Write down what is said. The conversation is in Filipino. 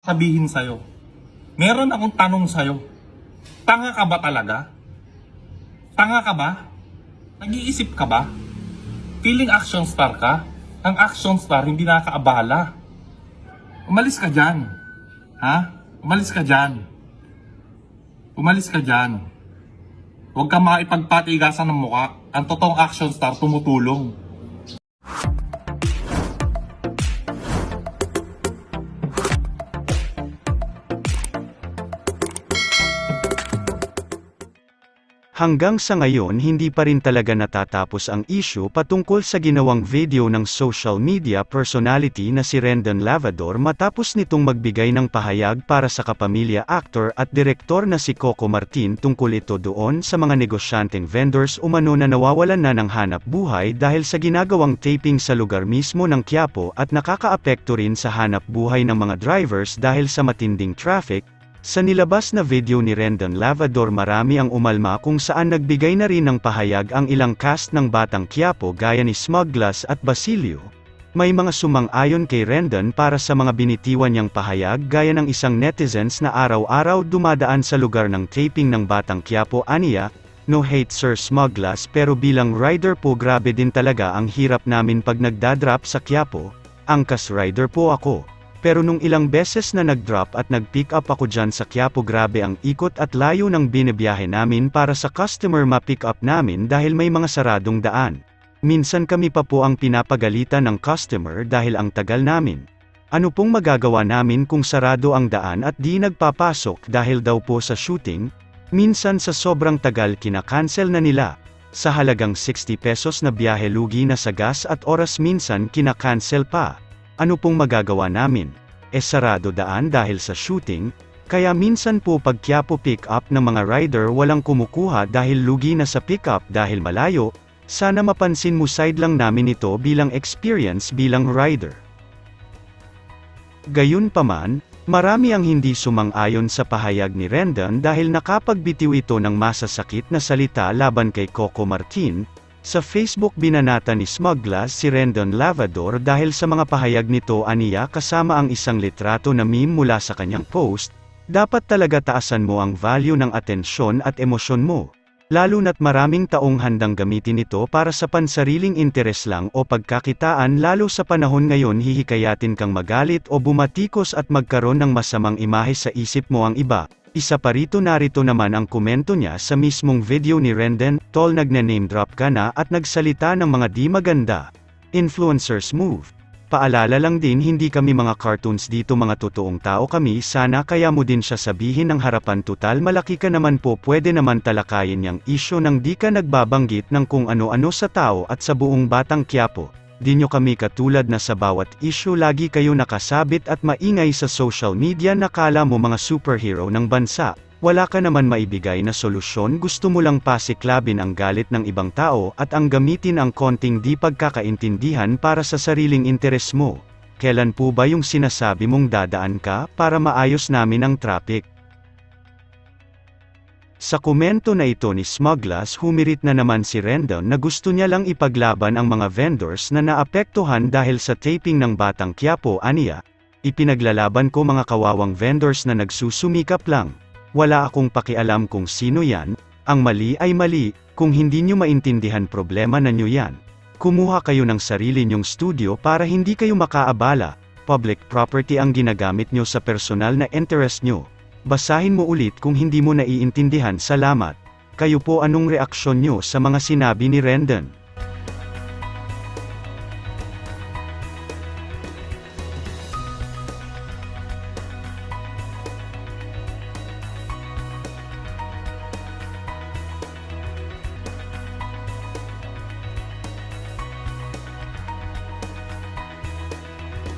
sabihin sa'yo. Meron akong tanong sa'yo. Tanga ka ba talaga? Tanga ka ba? Nag-iisip ka ba? Feeling action star ka? Ang action star hindi nakakaabala. Umalis ka dyan. Ha? Umalis ka dyan. Umalis ka dyan. Huwag ka maipagpatigasan ng muka. Ang totoong action star tumutulong. Hanggang sa ngayon hindi pa rin talaga natatapos ang issue patungkol sa ginawang video ng social media personality na si Rendon Lavador matapos nitong magbigay ng pahayag para sa kapamilya actor at direktor na si Coco Martin tungkol ito doon sa mga negosyanteng vendors umano na nawawalan na ng hanap buhay dahil sa ginagawang taping sa lugar mismo ng Quiapo at nakakaapekto rin sa hanap buhay ng mga drivers dahil sa matinding traffic. Sa nilabas na video ni Rendon Lavador marami ang umalma kung saan nagbigay na rin ng pahayag ang ilang cast ng Batang Quiapo gaya ni Smuglass at Basilio. May mga sumang-ayon kay Rendon para sa mga binitiwan niyang pahayag gaya ng isang netizens na araw-araw dumadaan sa lugar ng taping ng Batang Quiapo aniya, "No hate Sir Smuglass pero bilang rider po grabe din talaga ang hirap namin pag nagdadrop sa Quiapo, angkas rider po ako. Pero nung ilang beses na nag-drop at nag-pick up ako dyan sa Quiapo grabe ang ikot at layo ng binibiyahe namin para sa customer ma-pick up namin dahil may mga saradong daan. Minsan kami pa po ang pinapagalitan ng customer dahil ang tagal namin. Ano pong magagawa namin kung sarado ang daan at di nagpapasok dahil daw po sa shooting? Minsan sa sobrang tagal kinakancel na nila. Sa halagang 60 pesos na biyahe lugi na sa gas at oras minsan kinakancel pa. Ano pong magagawa namin? Sarado daan dahil sa shooting, kaya minsan po pag Quiapo pick up ng mga rider walang kumukuha dahil lugi na sa pick up dahil malayo, sana mapansin mo side lang namin ito bilang experience bilang rider." Gayunpaman, marami ang hindi sumang-ayon sa pahayag ni Rendon dahil nakapagbitiw ito ng masasakit na salita laban kay Coco Martin. Sa Facebook binanata ni Smuglass si Rendon Lavador dahil sa mga pahayag nito aniya kasama ang isang litrato na meme mula sa kanyang post, "Dapat talaga taasan mo ang value ng atensyon at emosyon mo. Lalo na't maraming taong handang gamitin ito para sa pansariling interes lang o pagkakitaan lalo sa panahon ngayon hihikayatin kang magalit o bumatikos at magkaroon ng masamang imahe sa isip mo ang iba." Isa pa rito narito naman ang komento niya sa mismong video ni Rendon, "Tol nagne-name drop ka na at nagsalita ng mga di maganda. Influencers move. Paalala lang din hindi kami mga cartoons dito mga totoong tao kami sana kaya mo din siya sabihin ng harapan total malaki ka naman po pwede naman talakayin yang issue nang di ka nagbabanggit ng kung ano-ano sa tao at sa buong Batang Quiapo. Di nyo kami katulad na sa bawat issue lagi kayo nakasabit at maingay sa social media na kala mo mga superhero ng bansa. Wala ka naman maibigay na solusyon gusto mo lang pasiklabin ang galit ng ibang tao at ang gamitin ang konting di pagkakaintindihan para sa sariling interes mo. Kailan po ba yung sinasabi mong dadaan ka para maayos namin ang traffic?" Sa komento na ito ni Smuglass humirit na naman si Rendon na gusto niya lang ipaglaban ang mga vendors na naapektuhan dahil sa taping ng Batang Quiapo aniya, "Ipinaglalaban ko mga kawawang vendors na nagsusumikap lang. Wala akong pakialam kung sino yan, ang mali ay mali, kung hindi nyo maintindihan problema na nyo yan. Kumuha kayo ng sarili nyong studio para hindi kayo makaabala, public property ang ginagamit nyo sa personal na interest nyo. Basahin mo ulit kung hindi mo naiintindihan salamat." Kayo po anong reaksyon nyo sa mga sinabi ni Rendon?